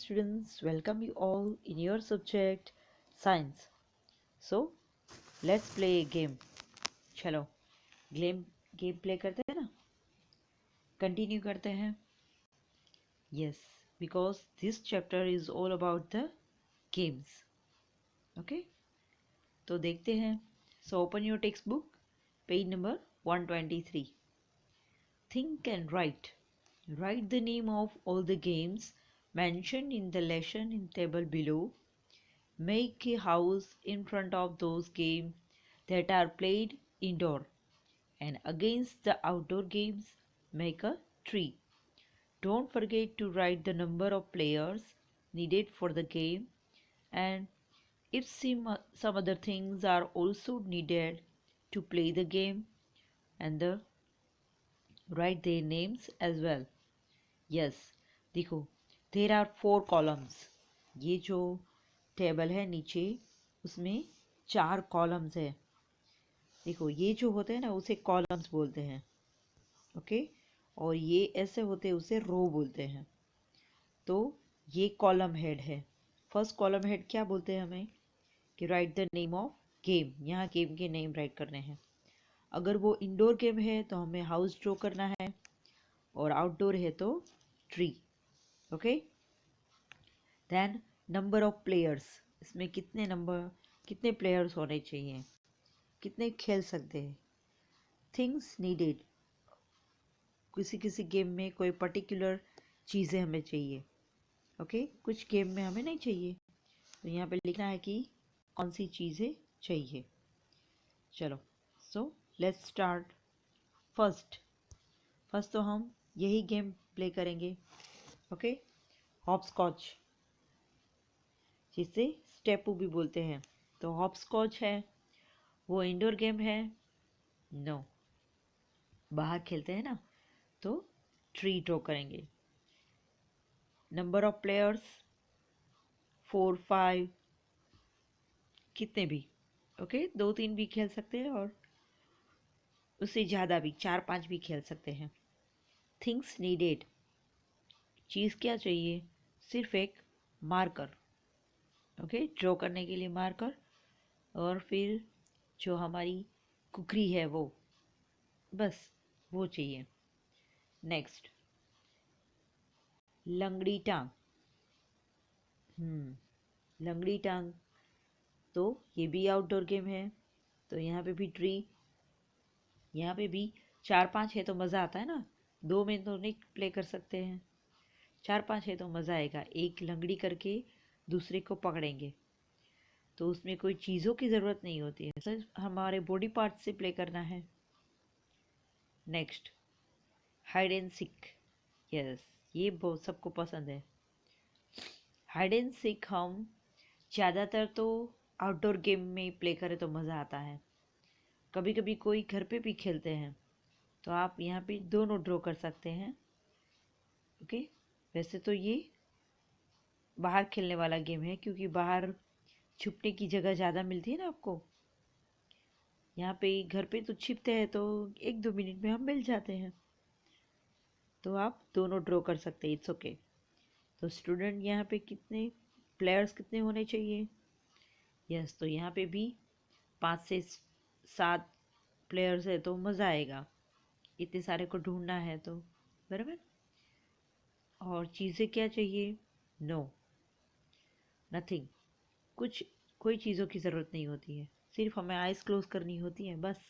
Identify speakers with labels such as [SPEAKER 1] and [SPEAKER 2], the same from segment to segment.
[SPEAKER 1] students, welcome you all in your subject science. So let's play a game. चलो game game play करते हैं ना, continue करते हैं. Yes, because this chapter is all about the games. Okay, तो देखते हैं. So open your textbook, page number 123. Think and write. Write the name of all the games mentioned in the lesson in table below. Make a house in front of those games that are played indoor, and against the outdoor games, make a tree. Don't forget to write the number of players needed for the game, and if some other things are also needed to play the game, and write their names as well. Yes, देखो, there are 4 columns. ये जो table है नीचे, उसमें 4 columns है. देखो, ये जो होते हैं ना, उसे कॉलम्स बोलते हैं. ओके, और ये ऐसे होते हैं, उसे रो बोलते हैं. तो ये कॉलम हेड है. फर्स्ट कॉलम हेड क्या बोलते हैं हमें कि right the name of game. यहाँ गेम के नेम राइट करने हैं. अगर वो इंडोर गेम है तो हमें हाउस ड्रॉ करना है, और आउटडोर है तो tree. Okay, then number of players. इसमें कितने प्लेयर्स होने चाहिए, कितने खेल सकते हैं. Things needed. किसी किसी गेम में कोई पर्टिकुलर चीज़ें हमें चाहिए. ओके, कुछ गेम में हमें नहीं चाहिए, तो यहाँ पे लिखना है कि कौन सी चीज़ें चाहिए. चलो, सो लेट्स स्टार्ट. फर्स्ट तो हम यही गेम प्ले करेंगे. ओके, हॉपस्कॉच, जिसे स्टेपू भी बोलते हैं. तो हॉपस्कॉच है, वो इंडोर गेम है. नो, बाहर खेलते हैं ना. तो ट्री ड्रॉ करेंगे. नंबर ऑफ प्लेयर्स 4, 5, कितने भी. ओके, 2, 3 भी खेल सकते हैं, और उससे ज़्यादा भी 4, 5 भी खेल सकते हैं. Things needed. चीज़ क्या चाहिए, सिर्फ एक मार्कर. ओके, ड्रॉ करने के लिए मार्कर, और फिर जो हमारी कुकरी है वो, बस वो चाहिए. नेक्स्ट, लंगड़ी टांग. लंगड़ी टांग, तो ये भी आउटडोर गेम है. तो यहाँ पे भी ट्री. यहाँ पे भी 4, 5 है तो मज़ा आता है ना. 2 में तो नहीं प्ले कर सकते हैं. 4, 5 है तो मज़ा आएगा. एक लंगड़ी करके दूसरे को पकड़ेंगे, तो उसमें कोई चीज़ों की ज़रूरत नहीं होती है, सिर्फ हमारे बॉडी पार्ट से प्ले करना है. Next, hide and seek. Yes, ये बहुत सबको पसंद है. हाइड एंड सीक हम ज़्यादातर तो आउटडोर गेम में प्ले करें तो मज़ा आता है. कभी कभी कोई घर पे भी खेलते हैं, तो आप यहाँ पे दोनों ड्रॉ कर सकते हैं. ओके, वैसे तो ये बाहर खेलने वाला गेम है, क्योंकि बाहर छुपने की जगह ज़्यादा मिलती है ना आपको. यहाँ पे घर पे तो छिपते हैं तो 1-2 मिनट में हम मिल जाते हैं. तो आप दोनों ड्रॉ कर सकते हैं, इट्स ओके. तो स्टूडेंट, यहाँ पे कितने प्लेयर्स कितने होने चाहिए. यस, तो यहाँ पे भी 5 से 7 प्लेयर्स है तो मज़ा आएगा. इतने सारे को ढूंढना है तो, बराबर. और चीज़ें क्या चाहिए. No, nothing. कोई चीज़ों की ज़रूरत नहीं होती है, सिर्फ हमें आइज क्लोज करनी होती है, बस.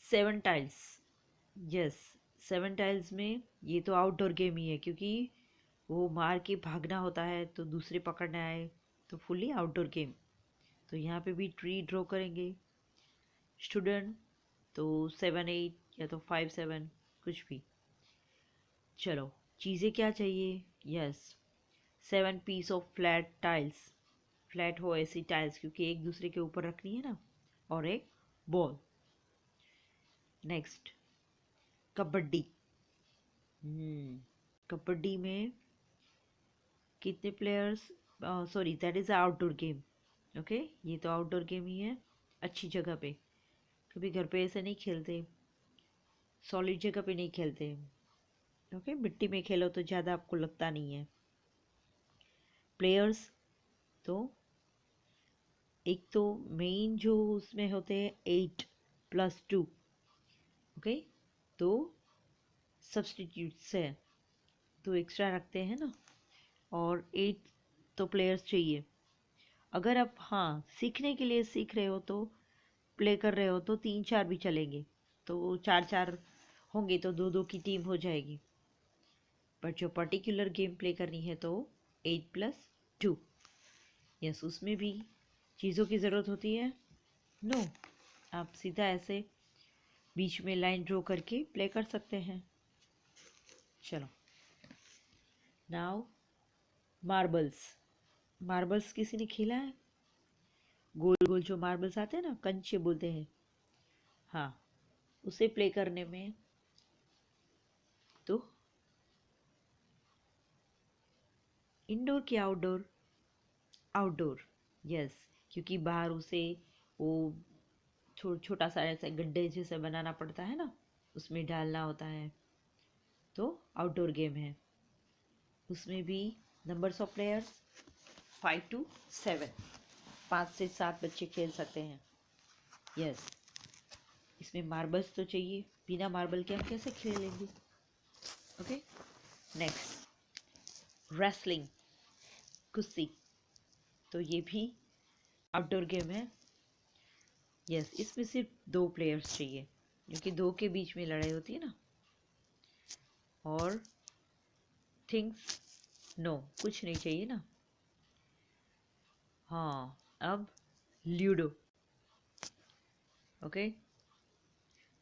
[SPEAKER 1] 7 टाइल्स. यस, 7 टाइल्स में ये तो आउटडोर गेम ही है, क्योंकि वो मार के भागना होता है तो दूसरे पकड़ने आए, तो फुल्ली आउटडोर गेम. तो यहाँ पे भी ट्री ड्रॉ करेंगे स्टूडेंट. तो 7, 8 या तो 5, 7, कुछ भी. चलो, चीज़ें क्या चाहिए. Yes, 7 piece of flat tiles. Flat हो ऐसी टाइल्स, क्योंकि एक दूसरे के ऊपर रखनी है ना. और एक बॉल. नेक्स्ट, कबड्डी. कबड्डी में कितने players. Sorry, that is outdoor game. Okay, ये तो आउटडोर गेम ही है, अच्छी जगह पे. कभी घर पे ऐसे नहीं खेलते, सॉलिड जगह पे नहीं खेलते. ओके, मिट्टी में खेलो तो ज़्यादा आपको लगता नहीं है। प्लेयर्स तो एक तो मेन जो उसमें होते हैं 8+2, ओके, तो सब्सटीट्यूट्स है तो एक्स्ट्रा रखते हैं ना, और 8 तो प्लेयर्स चाहिए। अगर आप हाँ सीखने के लिए सीख रहे हो तो प्ले कर रहे हो तो 3-4 भी चलेंगे, तो 4-4 होंगे तो 2-2 की टीम हो जाएगी। पर जो पर्टिकुलर गेम प्ले करनी है तो 8+2। यस, उसमें भी चीज़ों की ज़रूरत होती है। नो, आप सीधा ऐसे बीच में लाइन ड्रॉ करके प्ले कर सकते हैं। चलो, नाउ मार्बल्स। मार्बल्स किसी ने खेला है? गोल गोल जो मार्बल्स आते हैं ना, कंचे बोलते हैं, हाँ, उसे प्ले करने में तो इंडोर की आउटडोर? आउटडोर, यस, क्योंकि बाहर उसे वो छोटा सा ऐसा गड्ढे जैसे बनाना पड़ता है ना, उसमें डालना होता है, तो आउटडोर गेम है। उसमें भी नंबर्स ऑफ प्लेयर्स 5 to 7, 5 से 7 बच्चे खेल सकते हैं। यस, इसमें मार्बल्स तो चाहिए, बिना मार्बल के हम कैसे खेलेंगे? ओके, नेक्स्ट रेसलिंग, कुश्ती, तो ये भी आउटडोर गेम है। यस, इसमें सिर्फ 2 प्लेयर्स चाहिए, क्योंकि 2 के बीच में लड़ाई होती है ना। और थिंग्स, नो, कुछ नहीं चाहिए ना। हाँ, अब ल्यूडो। ओके,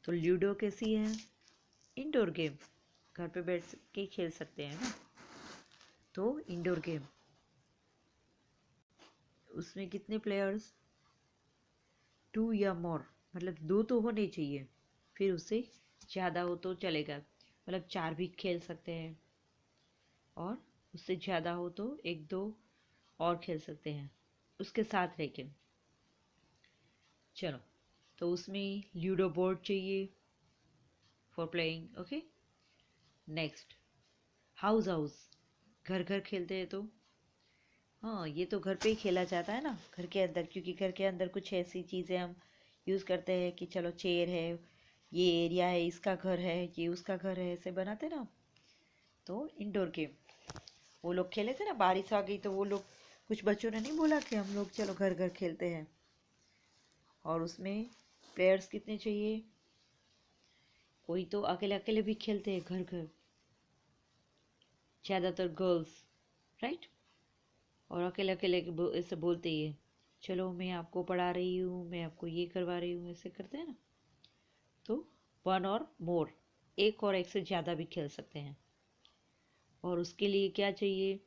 [SPEAKER 1] तो ल्यूडो कैसी है? इंडोर गेम, घर पे बैठ के खेल सकते हैं ना, तो इंडोर गेम। उसमें कितने प्लेयर्स? 2 या मोर, मतलब 2 तो होने चाहिए, फिर उससे ज़्यादा हो तो चलेगा, मतलब 4 भी खेल सकते हैं, और उससे ज़्यादा हो तो 1-2 और खेल सकते हैं उसके साथ लेकिन। चलो, तो उसमें ल्यूडो बोर्ड चाहिए for playing. Okay, next house house, घर घर खेलते हैं तो हाँ, ये तो घर पे ही खेला जाता है ना, घर के अंदर, क्योंकि घर के अंदर कुछ ऐसी चीज़ें हम यूज़ करते हैं कि चलो चेयर है, ये एरिया है, इसका घर है, ये उसका घर है, ऐसे बनाते ना। तो इंडोर गेम वो लोग खेले थे ना, बारिश आ गई तो वो लोग, कुछ बच्चों ने नहीं बोला कि हम लोग चलो घर घर खेलते हैं। और उसमें प्लेयर्स कितने चाहिए? कोई तो अकेले अकेले भी खेलते हैं घर घर, ज़्यादातर गर्ल्स, राइट, और अकेले अकेले ऐसे बोलते ही है, चलो मैं आपको पढ़ा रही हूँ, मैं आपको ये करवा रही हूँ, ऐसे करते हैं ना। तो 1 और मोर, एक और एक से ज़्यादा भी खेल सकते हैं। और उसके लिए क्या चाहिए?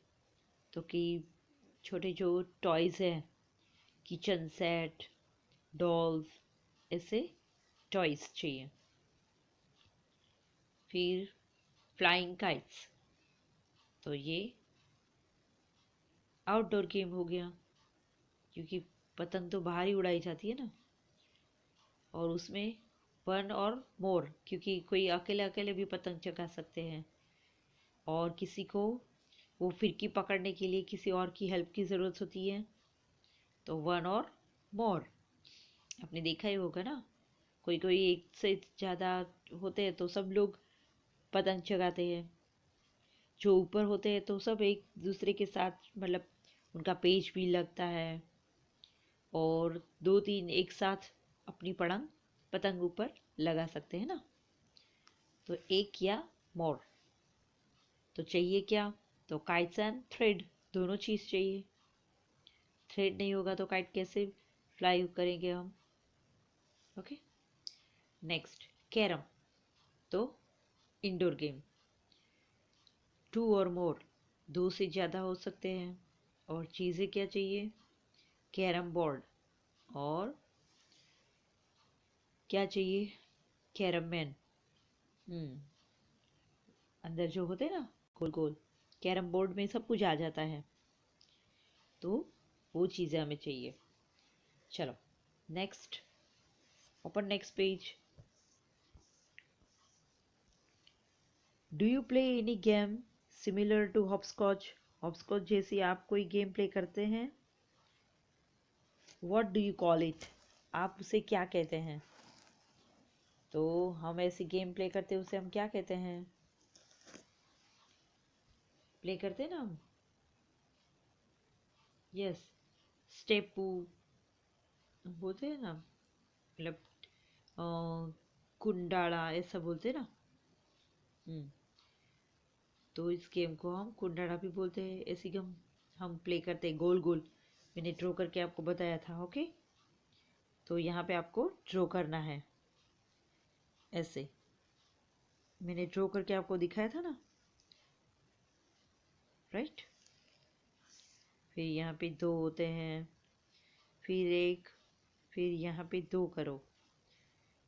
[SPEAKER 1] तो कि छोटे जो टॉयज़ हैं, किचन सेट, डॉल्स, ऐसे टॉयज़ चाहिए। फिर फ्लाइंग काइट्स, तो ये आउटडोर गेम हो गया, क्योंकि पतंग तो बाहर ही उड़ाई जाती है ना। और उसमें 1 और मोर, क्योंकि कोई अकेले अकेले भी पतंग चगा सकते हैं, और किसी को वो फिरकी पकड़ने के लिए किसी और की हेल्प की ज़रूरत होती है, तो 1 और मोर। आपने देखा ही होगा ना, कोई कोई एक से ज़्यादा होते हैं तो सब लोग पतंग चगाते हैं, जो ऊपर होते हैं तो सब एक दूसरे के साथ, मतलब उनका पेच भी लगता है, और 2-3 एक साथ अपनी पतंग ऊपर लगा सकते हैं ना। तो एक या मोर, तो चाहिए क्या? तो काइट्स एंड थ्रेड, दोनों चीज़ चाहिए। थ्रेड नहीं होगा तो काइट कैसे फ्लाई करेंगे हम? ओके, नेक्स्ट कैरम, तो इंडोर गेम, 2 और मोर, 2 से ज़्यादा हो सकते हैं। और चीज़ें क्या चाहिए? कैरम बोर्ड, और क्या चाहिए? कैरम मैन, हम्म, अंदर जो होते हैं ना गोल गोल, कैरम बोर्ड में सब कुछ आ जाता है, तो वो चीज़ें हमें चाहिए। चलो, next, open next page. Do you play any game similar to hopscotch? Hopscotch जैसी आप कोई गेम प्ले करते हैं? What do you call it? आप उसे क्या कहते हैं? तो हम ऐसी गेम प्ले करते हैं, उसे हम क्या कहते हैं? प्ले करते हैं ना हम। यस, स्टेपू बोलते हैं ना, मतलब कुंडाला ऐसा बोलते हैं ना। हम्म। तो इस गेम को हम कुंडाला भी बोलते हैं। ऐसी गेम हम प्ले करते हैं गोल गोल। मैंने ड्रॉ करके आपको बताया था, ओके। तो यहाँ पे आपको ड्रॉ करना है ऐसे। मैंने ड्रॉ करके आपको दिखाया था ना, राइट। फिर यहाँ पे दो होते हैं, फिर एक, फिर यहाँ पे दो करो,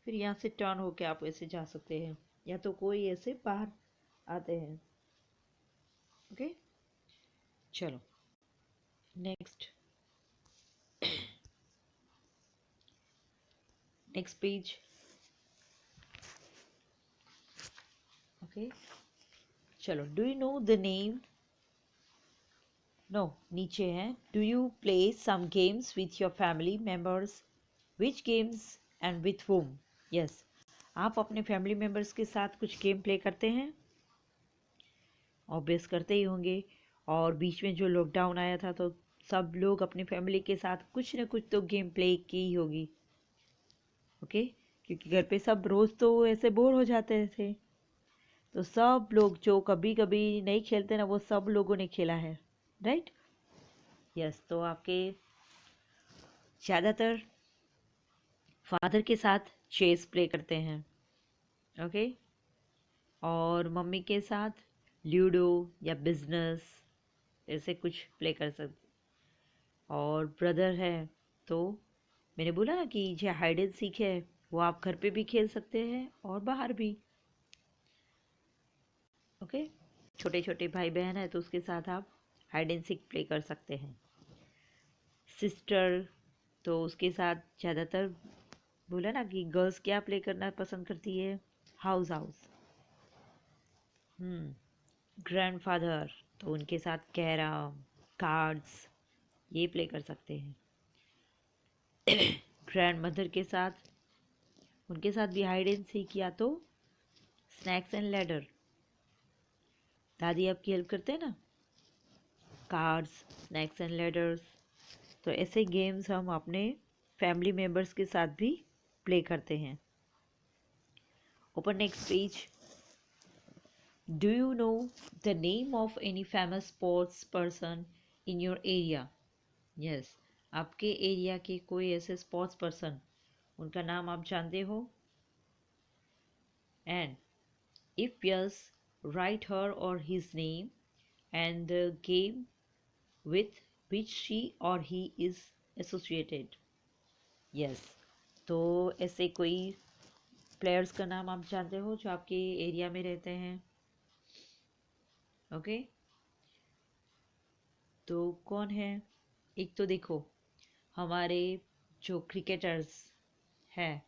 [SPEAKER 1] फिर यहाँ से टर्न होके आप ऐसे जा सकते हैं, या तो कोई ऐसे बाहर आते हैं, ओके। चलो नेक्स्ट, नेक्स्ट पेज, ओके। चलो, do you know the name? No, नीचे है। Do you play some games with your family members? Which games and with whom? Yes, आप अपने फैमिली मेंबर्स के साथ कुछ गेम प्ले करते हैं? ऑब्वियस करते ही होंगे। और बीच में जो लॉकडाउन आया था तो सब लोग अपनी फैमिली के साथ कुछ ना कुछ तो गेम प्ले की ही होगी, ओके। क्योंकि घर पे सब रोज तो ऐसे बोर हो जाते थे, तो सब लोग जो कभी कभी नहीं खेलते ना, वो सब लोगों ने खेला है, राइट। यस, तो आपके ज़्यादातर फादर के साथ चेस प्ले करते हैं, ओके। और मम्मी के साथ लूडो या बिजनेस ऐसे कुछ प्ले कर सकते। और ब्रदर है तो मैंने बोला ना कि जो हाइड एंड सीक है वो आप घर पे भी खेल सकते हैं और बाहर भी, ओके। छोटे छोटे भाई बहन है तो उसके साथ आप हाइड एंड सीक प्ले कर सकते हैं। सिस्टर, तो उसके साथ ज़्यादातर बोला ना कि गर्ल्स क्या प्ले करना पसंद करती है? House house. ग्रैंडफादर, तो उनके साथ कैरम, कार्ड्स ये प्ले कर सकते हैं। ग्रैंड मदर के साथ, उनके साथ भी हाइड एंड सीक या तो स्नैक्स एंड लैडर। दादी आपकी हेल्प करते हैं ना, कार्ड्स, स्नैक्स एंड लैडर्स। तो ऐसे गेम्स हम अपने फैमिली मेम्बर्स के साथ भी प्ले करते हैं। Open next page. Do you know the name of any famous sports person in your area? Yes, आपके एरिया के कोई ऐसे स्पोर्ट्स पर्सन, उनका नाम आप जानते हो? And if yes, write her or his name and the game with which she or he is associated. Yes, तो ऐसे कोई प्लेयर्स का नाम आप जानते हो जो आपके एरिया में रहते हैं, ओके। तो कौन है? एक तो देखो, हमारे जो क्रिकेटर्स हैं,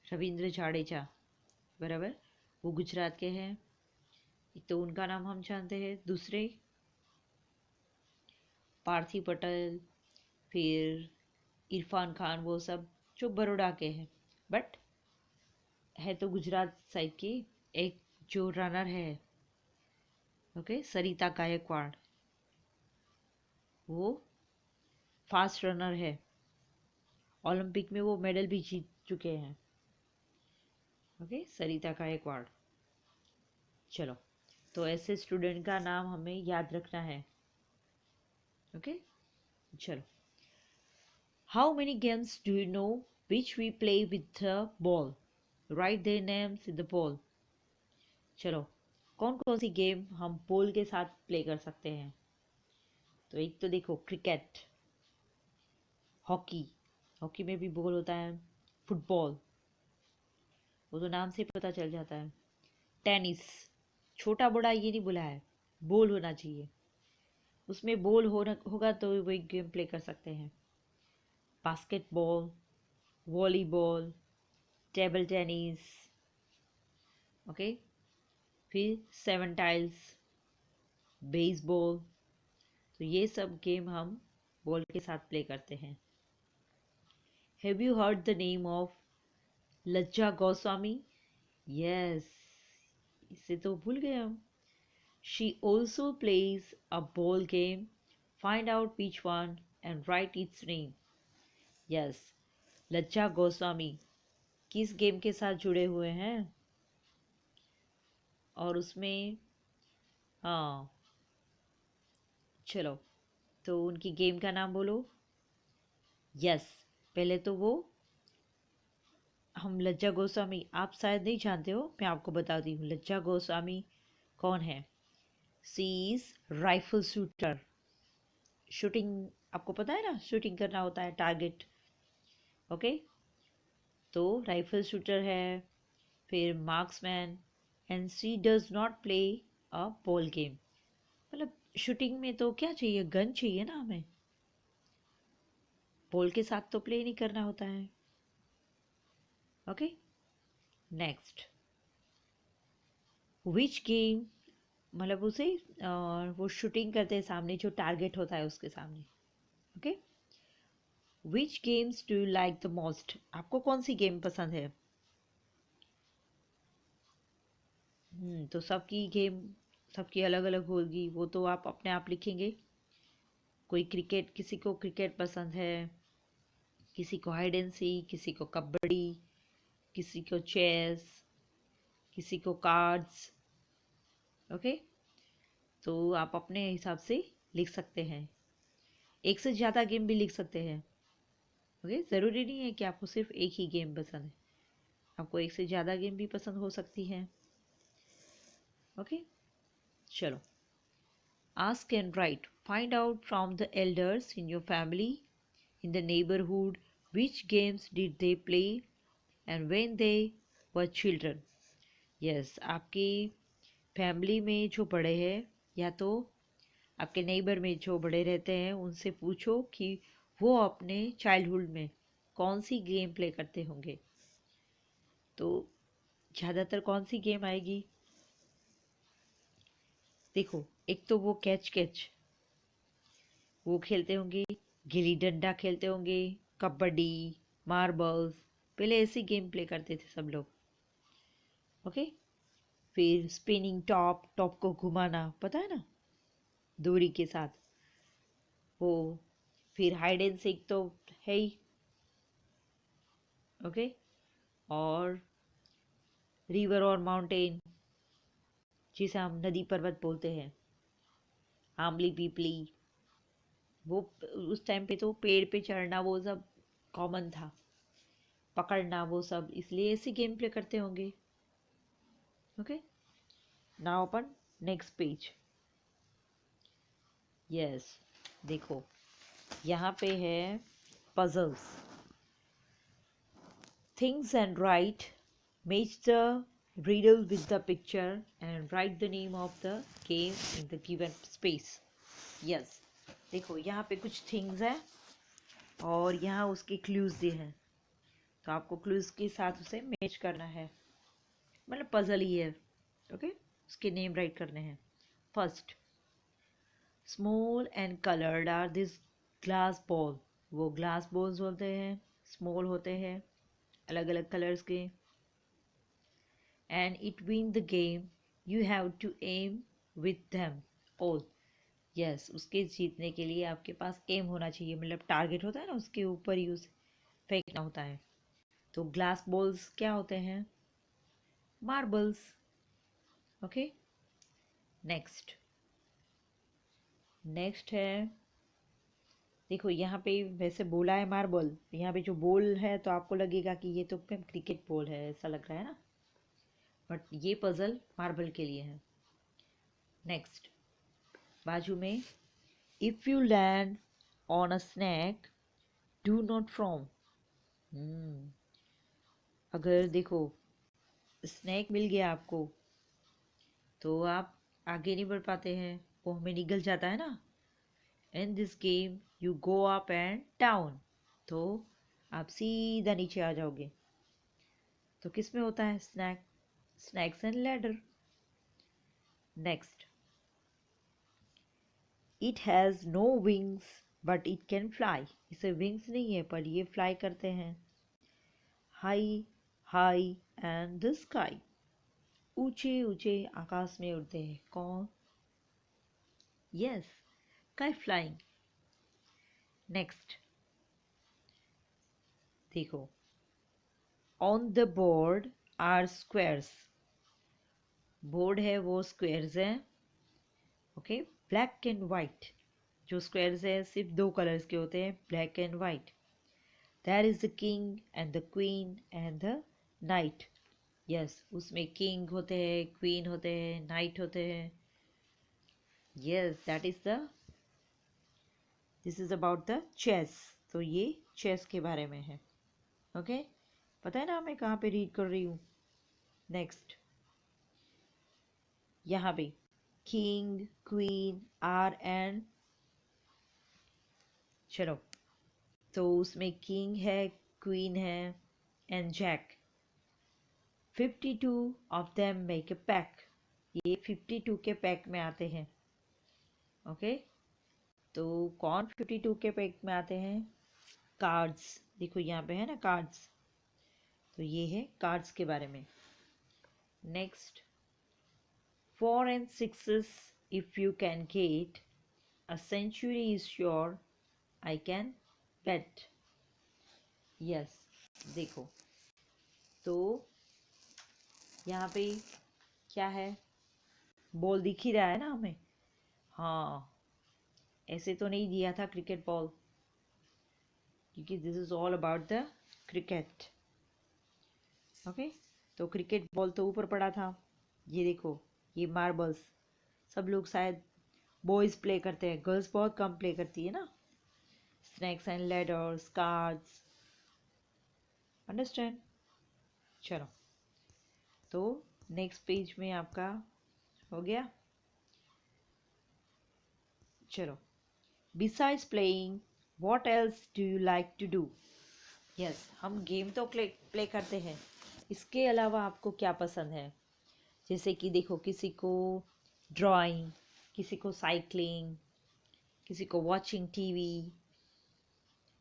[SPEAKER 1] रविंद्र जाडेजा, बराबर, वो गुजरात के हैं। एक तो उनका नाम हम जानते हैं। दूसरे पार्थिव पटेल, फिर इरफान खान, वो सब जो बड़ौदा के हैं, बट है तो गुजरात साइड की। एक जो रनर है, ओके, सरिता गायकवाड़, वो फास्ट रनर है। ओलंपिक में वो मेडल भी जीत चुके हैं, ओके, सरिता गायकवाड़। चलो, तो ऐसे स्टूडेंट का नाम हमें याद रखना है, ओके। चलो, how many games do you know which we play with the ball? Write their names in the ball. चलो, कौन कौन सी गेम हम बॉल के साथ प्ले कर सकते हैं? तो एक तो देखो, क्रिकेट, हॉकी, हॉकी में भी बॉल होता है। फुटबॉल, वो तो नाम से पता चल जाता है। टेनिस, छोटा बड़ा ये नहीं बोला है, बॉल होना चाहिए, उसमें बॉल होगा तो वही गेम प्ले कर सकते हैं। Basketball, volleyball, table tennis, okay. फिर 7 टाइल्स, बेसबॉल। तो ये सब गेम हम बॉल के साथ प्ले करते हैं। Have you heard the name of लज्जा गोस्वामी? यस, इसे तो भूल गए हम। She also plays a ball game, find out which one and right it's name. Yes, लज्जा गोस्वामी किस गेम के साथ जुड़े हुए हैं? और उसमें हाँ, चलो, तो उनकी गेम का नाम बोलो। यस, पहले तो वो हम लज्जा गोस्वामी, आप शायद नहीं जानते हो, मैं आपको बताती हूँ लज्जा गोस्वामी कौन है। सी इज राइफल शूटर। शूटिंग, आपको पता है ना, शूटिंग करना होता है, टारगेट। ओके, तो राइफल शूटर है, फिर marksman. And she does not play a ball game. मतलब शूटिंग में तो क्या चाहिए, गन चाहिए ना हमें, बॉल के साथ तो प्ले नहीं करना होता है। ओके, नेक्स्ट, विच गेम, मतलब उसे वो शूटिंग करते हैं सामने, जो टारगेट होता है उसके सामने। Okay, which games do you like the most? आपको कौन सी गेम पसंद है? तो सबकी गेम, सबकी अलग अलग होगी, वो तो आप अपने आप लिखेंगे। कोई क्रिकेट, किसी को क्रिकेट पसंद है, किसी को हाइड एंड सी, किसी को कबड्डी, किसी को चेस, किसी को कार्ड्स। ओके, तो आप अपने हिसाब से लिख सकते हैं। एक से ज़्यादा गेम भी लिख सकते हैं। ओके, ज़रूरी नहीं है कि आपको सिर्फ एक ही गेम पसंद है, आपको एक से ज़्यादा गेम भी पसंद हो सकती है। ओके, चलो, ask and write, find out from the elders in your family, in the neighborhood, which games did they play and when they were children. Yes, आपकी फैमिली में जो बड़े हैं, या तो आपके नेबर में जो बड़े रहते हैं, उनसे पूछो कि वो अपने चाइल्डहुड में कौन सी गेम प्ले करते होंगे। तो ज़्यादातर कौन सी गेम आएगी? देखो, एक तो वो कैच कैच वो खेलते होंगे, गिल्ली डंडा खेलते होंगे, कबड्डी, मार्बल्स, पहले ऐसी गेम प्ले करते थे सब लोग। ओके, फिर स्पिनिंग टॉप, टॉप को घुमाना, पता है ना, दूरी के साथ वो। फिर हाइड एंड सीक तो है ही। ओके, और रिवर और माउंटेन, जिसे हम नदी पर्वत बोलते हैं, आमली पीपली, वो उस टाइम पे तो पेड़ पे चढ़ना वो सब कॉमन था, पकड़ना वो सब, इसलिए ऐसी गेम प्ले करते होंगे। ओके, नाउ अपन नेक्स्ट पेज। यस, देखो, यहाँ पे है puzzles. Things and right, match the riddle with the picture and write the name of the game in the given space. Yes, देखो यहाँ पे कुछ थिंग्स है और यहाँ उसके क्लूज दिए हैं, तो आपको क्लूज के साथ उसे मैच करना है, मतलब पजल ही है। ओके, उसके नेम राइट करने हैं। First, small and coloured are this glass ball. वो ग्लास बॉल्स होते हैं, स्मॉल होते हैं, अलग अलग कलर्स के। And it win the game, you have to aim with them all. Yes, उसके जीतने के लिए आपके पास एम होना चाहिए, मतलब टारगेट होता है ना, उसके ऊपर ही उसे फेंकना होता है। तो ग्लास बॉल्स क्या होते हैं? मार्बल्स। ओके, नेक्स्ट, नेक्स्ट है, देखो यहाँ पे वैसे बोला है मार्बल, यहाँ पे जो बॉल है तो आपको लगेगा कि ये तो क्रिकेट बॉल है, ऐसा लग रहा है ना, बट ये पजल मार्बल के लिए है। नेक्स्ट, बाजू में, if you land on a snake, do not from. अगर देखो स्नैक मिल गया आपको, तो आप आगे नहीं बढ़ पाते हैं, वो हमें निगल जाता है ना। In this game you go up and down, तो आप सीधा नीचे आ जाओगे। तो किस में होता है snake? Snakes and ladder. Next, it has no wings but it can fly. इसे विंग्स नहीं है पर ये फ्लाई करते हैं। High high and the sky, ऊंचे ऊंचे आकाश में उड़ते हैं। कौन? Yes, kite flying. नेक्स्ट देखो, on the board are squares. Board है वो स्क्वायर्स है। Okay, black and white. जो स्क्वायर्स है सिर्फ दो कलर्स के होते हैं, black and white. There is the king and the queen and the knight. Yes, उसमें किंग होते हैं, क्वीन होते हैं, नाइट होते हैं। Yes, that is the this is about the chess. तो ये चेस के बारे में है। ओके, पता है ना मैं कहाँ पे रीड कर रही हूँ। नेक्स्ट, यहाँ पे किंग क्वीन आर एंड, चलो, तो उसमें किंग है, क्वीन है and jack. 52 of them make a pack. ये 52 के पैक में आते हैं। ओके, तो कौन 52 के पैक में आते हैं? कार्ड्स। देखो यहाँ पे है ना कार्ड्स, तो ये है कार्ड्स के बारे में। Next, 4 and 6s if you can get, a century is sure, I can bet। Yes, देखो, तो यहाँ पे क्या है? बॉल दिख ही रहा है ना हमें। हाँ, ऐसे तो नहीं दिया था क्रिकेट बॉल, क्योंकि this is all about the cricket. Okay, तो क्रिकेट बॉल तो ऊपर पड़ा था। ये देखो, ये मार्बल्स सब लोग शायद बॉयज प्ले करते हैं, गर्ल्स बहुत कम प्ले करती है ना। Snakes and ladders, cards, understand. चलो, तो नेक्स्ट पेज में आपका हो गया। चलो, besides playing what else do you like to do. Yes, हम गेम तो प्ले करते हैं, इसके अलावा आपको क्या पसंद है? जैसे कि देखो, किसी को ड्राइंग, किसी को साइकिलिंग, किसी को watching TV,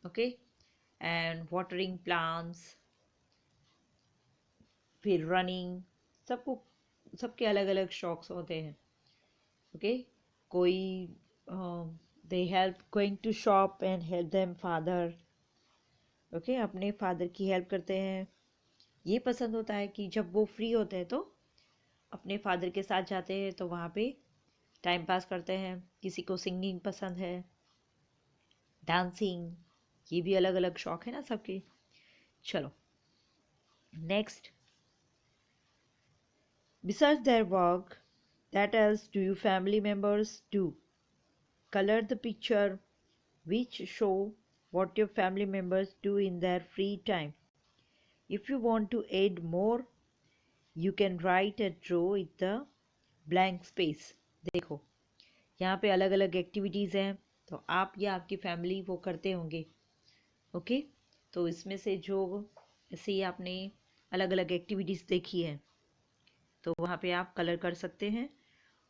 [SPEAKER 1] okay, and watering plants, फिर रनिंग। सबको सबके अलग अलग शौक होते हैं। ओके, कोई they help going to shop and help them father. Okay, अपने फादर की हेल्प करते हैं। ये पसंद होता है कि जब वो फ्री होते हैं तो अपने फादर के साथ जाते हैं, तो वहाँ पे टाइम पास करते हैं। किसी को सिंगिंग पसंद है, डांसिंग, ये भी अलग अलग शौक है ना सबके। चलो, next, besides their work, that else do you family members do? Color the picture which show what your family members do in their free time. If you want to add more, you can write a draw with the blank space। देखो, यहाँ पे अलग अलग activities हैं, तो आप या आपकी फैमिली वो करते होंगे। ओके, तो इसमें से जो ऐसे ही आपने अलग अलग एक्टिविटीज़ देखी है, तो वहाँ पे आप कलर कर सकते हैं।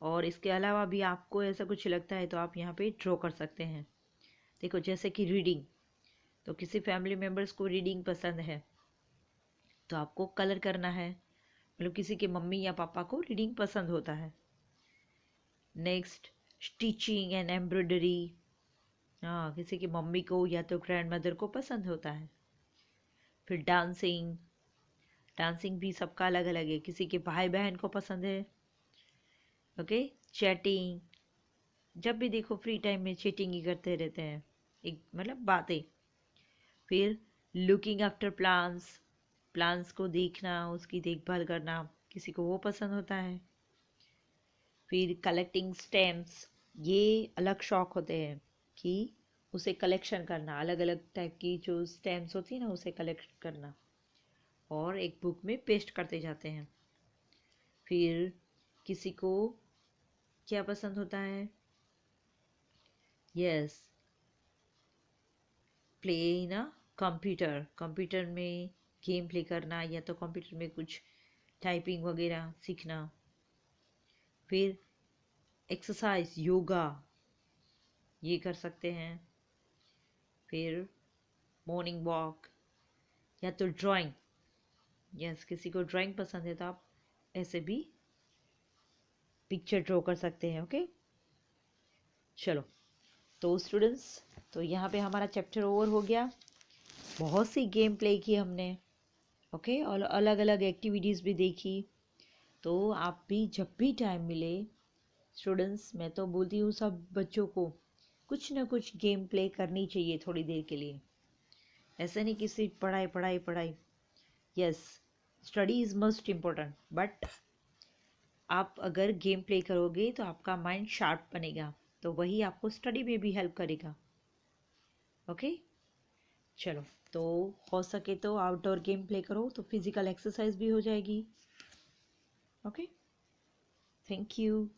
[SPEAKER 1] और इसके अलावा भी आपको ऐसा कुछ लगता है तो आप यहाँ पे ड्रॉ कर सकते हैं। देखो, जैसे कि रीडिंग, तो किसी फैमिली मेम्बर्स को रीडिंग पसंद है, तो आपको कलर करना है, मतलब किसी के मम्मी या पापा को रीडिंग पसंद होता है। नेक्स्ट, स्टिचिंग एंड एम्ब्रॉयडरी, हाँ, किसी की मम्मी को या तो ग्रैंड मदर को पसंद होता है। फिर डांसिंग, डांसिंग भी सबका अलग अलग है, किसी के भाई बहन को पसंद है। ओके, चैटिंग, जब भी देखो फ्री टाइम में चैटिंग ही करते रहते हैं, एक मतलब बातें। फिर लुकिंग आफ्टर प्लांट्स, प्लांट्स को देखना, उसकी देखभाल करना, किसी को वो पसंद होता है। फिर कलेक्टिंग स्टैम्प्स, ये अलग शौक होते हैं कि उसे कलेक्शन करना, अलग अलग टाइप की जो स्टैम्प्स होती है ना, उसे कलेक्ट करना और एक बुक में पेस्ट करते जाते हैं। फिर किसी को क्या पसंद होता है? यस, प्ले ना, कंप्यूटर, कंप्यूटर में गेम प्ले करना या तो कंप्यूटर में कुछ टाइपिंग वगैरह सीखना। फिर एक्सरसाइज योगा ये कर सकते हैं, फिर मॉर्निंग वॉक, या तो ड्राइंग। यस, किसी को ड्राइंग पसंद है तो आप ऐसे भी पिक्चर ड्रॉ कर सकते हैं। ओके, चलो तो स्टूडेंट्स, तो यहाँ पे हमारा चैप्टर ओवर हो गया। बहुत सी गेम प्ले की हमने, ओके, और अलग अलग एक्टिविटीज़ भी देखी। तो आप भी जब भी टाइम मिले स्टूडेंट्स, मैं तो बोलती हूँ सब बच्चों को कुछ ना कुछ गेम प्ले करनी चाहिए थोड़ी देर के लिए। ऐसा नहीं कि सिर्फ पढ़ाई पढ़ाई पढ़ाई। Yes, study is most important, but आप अगर गेम प्ले करोगे तो आपका माइंड शार्प बनेगा, तो वही आपको स्टडी में भी हेल्प करेगा। ओके, चलो तो हो सके तो आउटडोर गेम प्ले करो तो फिजिकल एक्सरसाइज भी हो जाएगी। Okay, thank you.